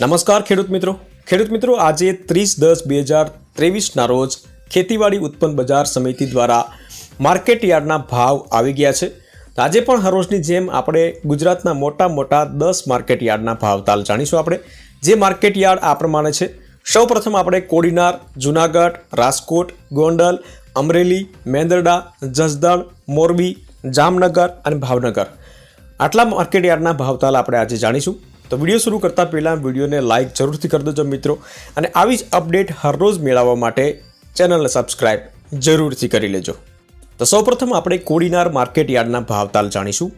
નમસ્કાર ખેડૂત મિત્રો આજે 30/10/2023 રોજ ખેતીવાડી ઉત્પન્ન બજાર સમિતિ દ્વારા માર્કેટ યાર્ડના ભાવ આવી ગયા છે। આજે પણ હરોજની જેમ આપણે ગુજરાતના મોટા 10 માર્કેટ યાર્ડના ભાવતાલ જાણીશું। આપણે જે માર્કેટ યાર્ડ આ પ્રમાણે છે। સૌપ્રથમ આપણે કોડીનાર, જૂનાગઢ, રાજકોટ, ગોંડલ, અમરેલી, મેંદરડા, જસદણ, મોરબી, જામનગર અને ભાવનગર આટલા માર્કેટ યાર્ડના ભાવતાલ આપણે આજે જાણીશું। तो वीडियो शुरू करता पहला वीडियो ने लाइक जरूर थी कर दो मित्रों અને આવી જ અપડેટ હર રોજ મેળવવા માટે ચેનલને સબસ્ક્રાઇબ જરૂરથી કરી લેજો। તો સૌપ્રથમ આપણે કોડીનાર માર્કેટ યાર્ડના ભાવતાલ જાણીશું।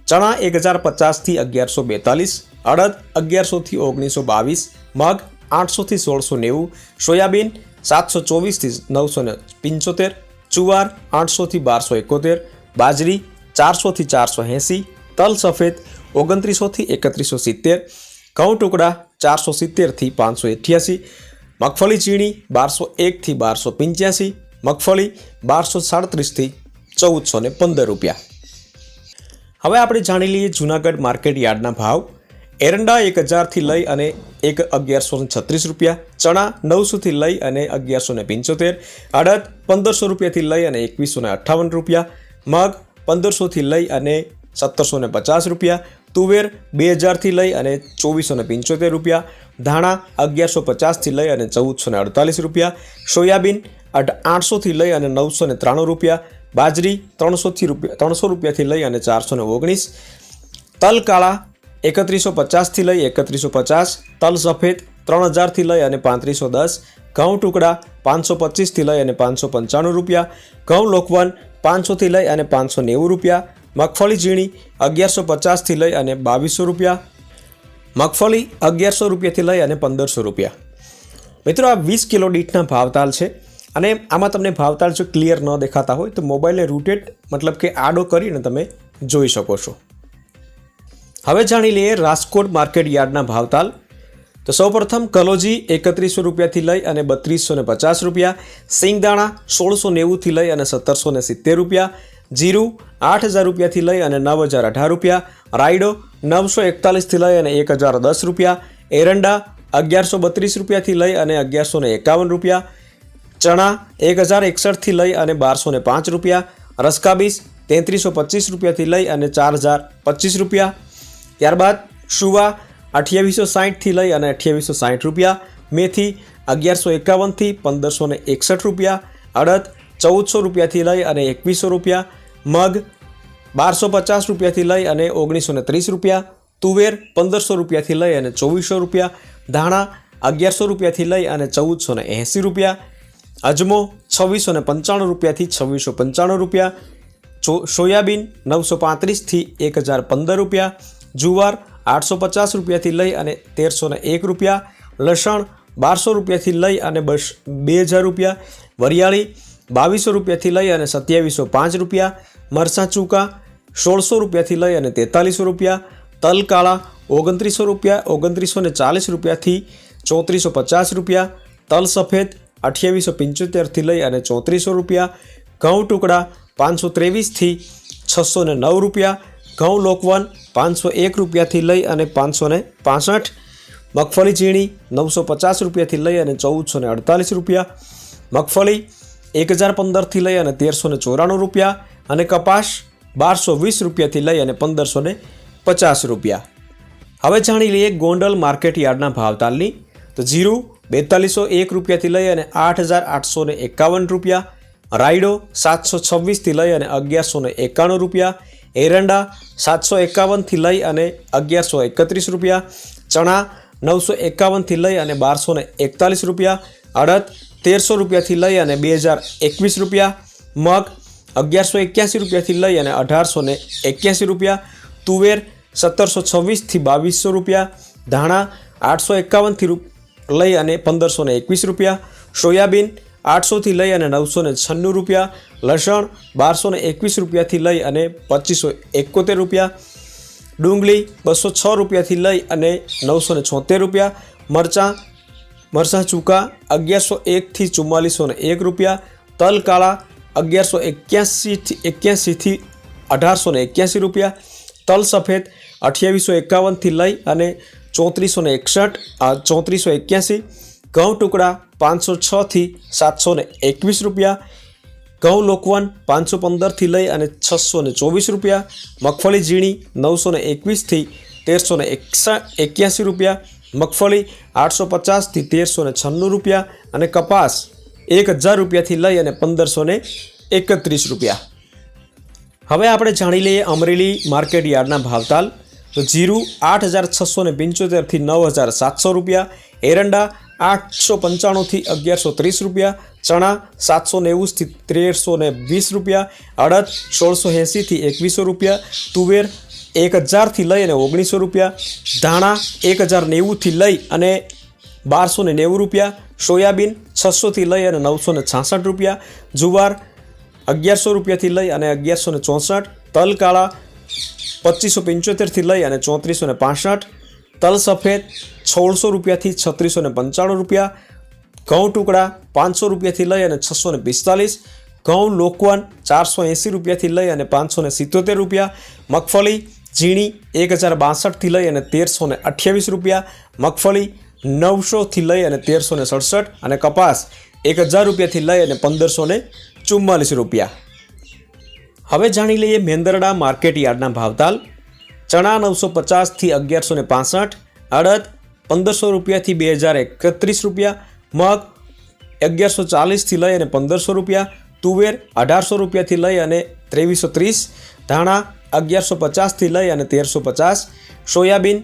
ચણા 1050 થી 1142, અડદ 1100 થી 1922, મગ 800 થી 1690, સોયાબીન 724 થી 975, જુવાર 800 થી 1271, બાજરી 400 થી 480, તલ સફેદ 2900 થી 3170, ઘઉં ટુકડા 470 થી 588, મગફળી ઝીણી 1201 થી 1285, મગફળી 1237 થી 1415 રૂપિયા। હવે આપણે જાણી લઈએ જૂનાગઢ માર્કેટ યાર્ડના ભાવ। એરંડા 1000 થી લઈ અને 1136 રૂપિયા, ચણા 900 થી લઈ અને 1175, અડદ 1500 રૂપિયા થી લઈ અને 2158 રૂપિયા, મગ 1500 થી લઈ અને 1750 રૂપિયા, तुवेर 2000 थी लई अने 2475 रुपया, धाणा 1150 थी लई अने 1448 रुपया, सोयाबीन 800 थी लई अने 993 रुपया, बाजरी 300 रुपया थी लई अने 419, तल काळा 3150 थी लई 3150, तल सफेद 3000 थी लई अने 3510, घऊं टुकड़ा 525 थी लई अने 595 रुपया, घऊं लोकवन 500 थी लई अने 590 रुपया, मगफली झीणी 1150 थी लई अने 2200 रुपया, मगफली 1100 रुपया थी लई अने 1500 रुपया। मित्रों आ 20 किलो दीठना भावताल है अने आमां तमने भावताल जो क्लियर न देखाता होय तो मोबाइल ने रूटेट मतलब के आडो करीने तमे जोई शको छो। हवे जाणी लईए राजकोट मार्केट यार्डना भावताल। तो सौप्रथम कलोजी 3100 रुपया थी लई अने 3250 रुपया, सींगदाणा 1690 थी लई अने 1770 रुपया, जीरु 8000 रुपया थी लई अने 9018 रुपया, रायडो 941 थी लई अने 1010 रुपया, एरंडा 1132 रुपया थी लई अने 1151 रुपया, चना 1061 थी लई अने 1205 रुपया, रसकाबीज 3325 रुपया थी लई अने 4025 रुपया, त्यारबाद शुवा 2860 थी लई अने 2860 रुपया, मेथी 1151 थी 1561 रुपया, अड़द 1400 रुपया थी लई अने 2100 रुपया, मग 1250 रुपया थी लई अने 1930 रुपया, तुवेर 1500 रुपया थी लई अने 2400 रुपया, धाणा 1100 रुपया थी लई अने 1480 रुपया, अजमो 2695 रुपया थी 2695 रुपया, सोयाबीन 935 थी 1015 रुपया, जुवार 850 रुपया थी लई अने 1301 रुपया, लसण 1200 रुपया थी लई अने 2000 रुपया, वरियाળી 2200 रुपया थी लई अने 2705 रुपया, मरसा चूका 1600 रुपया थी लई अने 4300 रुपया, तल काळा 2900 रुपया 2940 रुपया थी 3450 रुपया, तल सफेद 2875 थी लई अने 3400 रुपया, घऊं टुकड़ा 523 थी 609 रुपया, घऊं लोकवन 501 रुपया थी लई अने 565, मगफली झीणी 950 रुपया थी लई अने 1448 रुपया, मगफली 1015 थी लई अने 1394 रुपया, अने कपास 1220 रुपया थी लई अने 1550 रुपया। हवे जाणी लईए गोंडल मार्केट यार्डना भावतालनी। तो जीरु 4201 रुपया थी लई अने 8851 रुपया, रायडो 726 थी लई अने 1191 रुपया, एरंडा 751 थी लई अने 1131 रुपया, चना 951 थी लई अने 1241 रुपया, अड़द 1300 रुपया थी लई अने 2021 रुपया, मग 1181 रुपया थी लई अने 1881 रुपया, तुवेर 1726 थी 2200 रुपया, धाणा 851 थी लई अने 1521 रुपया, सोयाबीन 800 थी लई अने 996 रुपया, लसण 1221 रुपया थी लई अने 2571 रुपया, डूंगली 206 रुपया थी लई अने 976 रुपया, मरचा चूका 1101 थी 4401 रुपया, तल काळा 1181 थी 1881 रुपया, तल सफेद 2851 थी लई अने 3461 3481, ઘઉં ટુકડા 506 થી 721 રૂપિયા, ઘઉં લોકવન 515 થી લઈ અને 624 રૂપિયા, મગફળી ઝીણી 921 થી 1381 રૂપિયા, મગફળી 850 થી 1396 રૂપિયા અને કપાસ 1000 રૂપિયાથી લઈ અને 1531 રૂપિયા। હવે આપણે જાણી લઈએ અમરેલી માર્કેટ યાર્ડના ભાવતાલ। તો જીરું 8675 થી 9700 રૂપિયા, એરંડા 895 થી 1130 રૂપિયા, ચણા 790 થી 1320 રૂપિયા, અડદ 1680 થી 2100 રૂપિયા, તુવેર 1000 થી લઈ અને 1900 રૂપિયા, ધાણા 1090 થી લઈ અને 1290 રૂપિયા, સોયાબીન 600 થી લઈ અને 966 રૂપિયા, જુવાર 1100 રૂપિયાથી લઈ અને 1164, તલ કાળા 2575 થી લઈ અને 3465, તલ સફેદ 1600 રૂપિયાથી 3695 રૂપિયા, ઘઉં ટુકડા 500 રૂપિયાથી લઈ અને 645, ઘઉં લોકવન 480 રૂપિયાથી લઈ અને 577 રૂપિયા, મગફળી ઝીણી 1062 થી લઈ અને 1328 રૂપિયા, મગફળી 900 થી લઈ અને 1367 અને કપાસ 1000 રૂપિયાથી લઈ અને 1544 રૂપિયા। હવે જાણી લઈએ મેંદરડા માર્કેટ યાર્ડના ભાવતાલ। ચણા 950 થી 1165, અડદ 1500 રૂપિયાથી 2031 રૂપિયા, મગ 1140 થી લઈ અને 1500 રૂપિયા, તુવેર 1800 રૂપિયાથી લઈ અને 2330, ધાણા 1150 થી લઈ અને 1350, સોયાબીન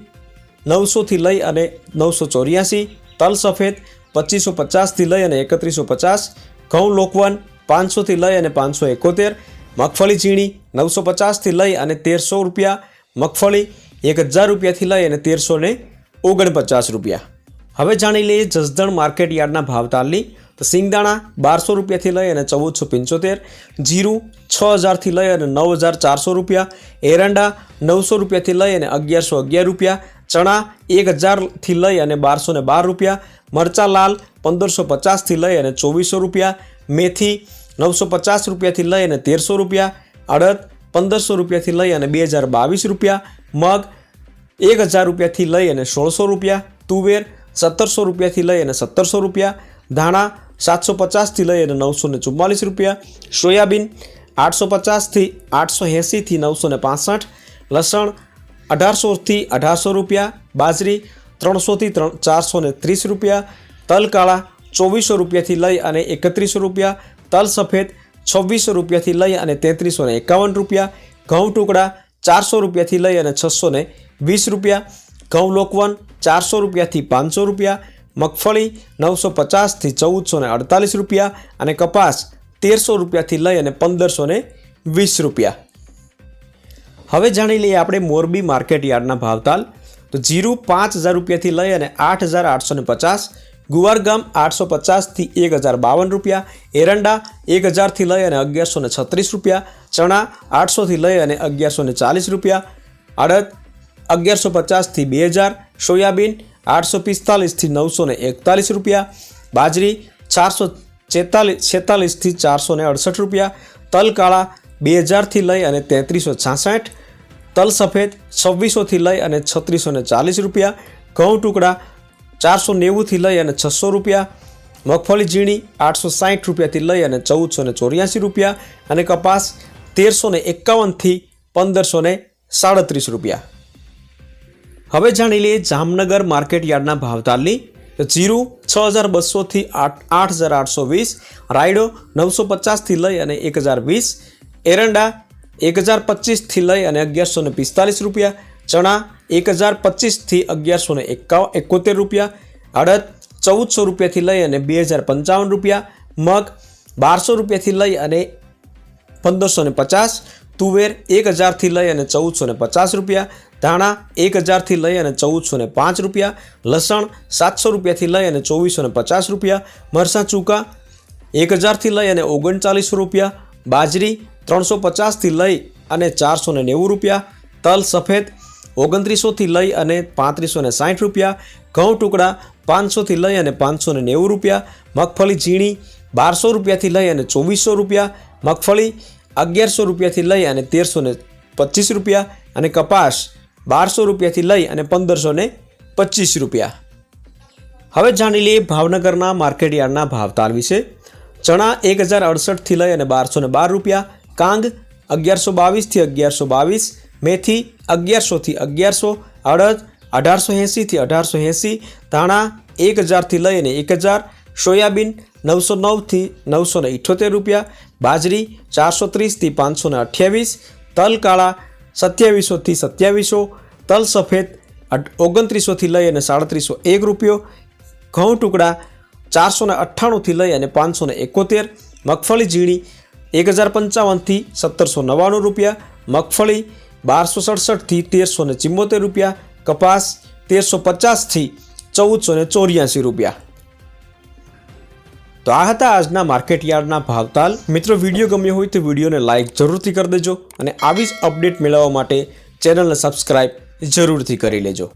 900 થી લઈ અને 984, તલ સફેદ 2550 થી લઈ અને 3150, ઘઉં લોકવન 500 થી લઈ અને 571, મગફળી ઝીણી 950 થી લઈ અને 1300 રૂપિયા, મગફળી 1000 રૂપિયાથી લઈ અને 1349 રૂપિયા। હવે જાણી લઈએ જસદણ માર્કેટ યાર્ડના ભાવતાલની। તો સિંગદાણા 1200 રૂપિયાથી લઈ અને 1475, જીરું 6000 થી લઈ અને 9400 રૂપિયા, એરંડા 900 રૂપિયાથી લઈ અને 1111 રૂપિયા, ચણા 1000 થી લઈ અને 1212 રૂપિયા, મરચા લાલ 1550 થી લઈ અને 2400 રૂપિયા, મેથી 950 રૂપિયાથી લઈ અને 1300 રૂપિયા, અડદ 1500 રૂપિયાથી લઈ અને 2022 રૂપિયા, મગ 1000 રૂપિયાથી લઈ અને 1600 રૂપિયા, તુવેર 1700 રૂપિયાથી લઈ અને 1700 રૂપિયા, ધાણા 750 થી લઈ અને 944 રૂપિયા, સોયાબીન 850 થી 880 થી 965, લસણ 1800 થી 1800 રૂપિયા, બાજરી 300 થી 430 રૂપિયા, તલ કાળા 2400 રૂપિયાથી લઈ અને 3100 રૂપિયા, તલ સફેદ 2600 રૂપિયાથી લઈ અને 3351 રૂપિયા, ઘઉં ટુકડા 400 રૂપિયાથી લઈ અને 620 રૂપિયા, ઘઉં લોકવન 400 રૂપિયાથી 500 રૂપિયા, મગફળી 950 થી 1448 રૂપિયા અને કપાસ 1300 રૂપિયાથી લઈ અને 1520 રૂપિયા। હવે જાણી લઈએ આપણે મોરબી માર્કેટ યાર્ડના ભાવતાલ। તો જીરું 5000 રૂપિયાથી લઈ અને 8850, ગુવારગામ 850 થી 1052 રૂપિયા, એરંડા 1000 થી લઈ અને 1136 રૂપિયા, ચણા 800 થી લઈ અને 1140 રૂપિયા, અડદ 1150 થી 2000, સોયાબીન 845 થી 941 રૂપિયા, બાજરી 446 થી 468 રૂપિયા, તલ કાળા 2000 થી લઈ અને 3366, તલ સફેદ 2600 થી લઈ અને 3640 રૂપિયા, ઘઉં ટુકડા 490 થી લઈ અને 600 રૂપિયા, મગફળી ઝીણી 860 રૂપિયાથી લઈ અને 1484 રૂપિયા અને કપાસ 1351 થી 1537 રૂપિયા। હવે જાણી લઈએ જામનગર માર્કેટ યાર્ડના ભાવતાલની। તો જીરું 6200 થી 8820, રાયડો 950 થી લઈ અને 1020, એરંડા 1025 થી લઈ અને 1145 રૂપિયા, ચણા 1025 થી 1171 રૂપિયા, અડદ 1400 રૂપિયાથી લઈ અને 2055 રૂપિયા, મગ 1200 રૂપિયાથી લઈ અને 1550, તુવેર 1000 થી લઈ અને 1450 રૂપિયા, ધાણા 1000 થી લઈ અને 1405 રૂપિયા, લસણ 700 રૂપિયાથી લઈ અને 2450 રૂપિયા, મરચાં ચૂકા 1000 થી લઈ અને 39 રૂપિયા, બાજરી 350 થી લઈ અને 490 રૂપિયા, તલ સફેદ 2900 થી લઈ અને 3560 રૂપિયા, ઘઉં ટુકડા 500 થી લઈ અને 590 રૂપિયા, મગફળી ઝીણી 1200 રૂપિયાથી લઈ અને 2400 રૂપિયા, મગફળી 1100 રૂપિયાથી લઈ અને 1325 રૂપિયા અને કપાસ 1200 રૂપિયાથી લઈ અને 1520 25 રૂપિયા। હવે જાણી લઈએ ભાવનગરના માર્કેટયાર્ડના ભાવતાલ વિશે। ચણા 1068 થી લઈ અને 1212 રૂપિયા, કાંગ 1122 થી 1122, મેથી 1100 થી 1100, અડદ 1880 થી 1880, ધાણા 1000 થી લઈ અને 1000, સોયાબીન 909 થી 978 રૂપિયા, બાજરી 430 થી 528, તલ કાળા 2700 થી 2700, તલ સફેદ 2900 થી લઈ અને 3701 રૂપિયો, ઘઉં ટુકડા 498 થી લઈ અને 571, મગફળી ઝીણી 1055 થી 1799 રૂપિયા, મગફળી 1267 થી 1374 રૂપિયા, કપાસ 1350 થી 1484 રૂપિયા। તો આ હતા આજના માર્કેટયાર્ડના ભાવતાલ। મિત્રો, વિડીયો ગમ્યો હોય તો વિડીયોને લાઇક જરૂરથી કરી દેજો અને આવી જ અપડેટ મેળવવા માટે ચેનલને સબસ્ક્રાઇબ જરૂરથી કરી લેજો।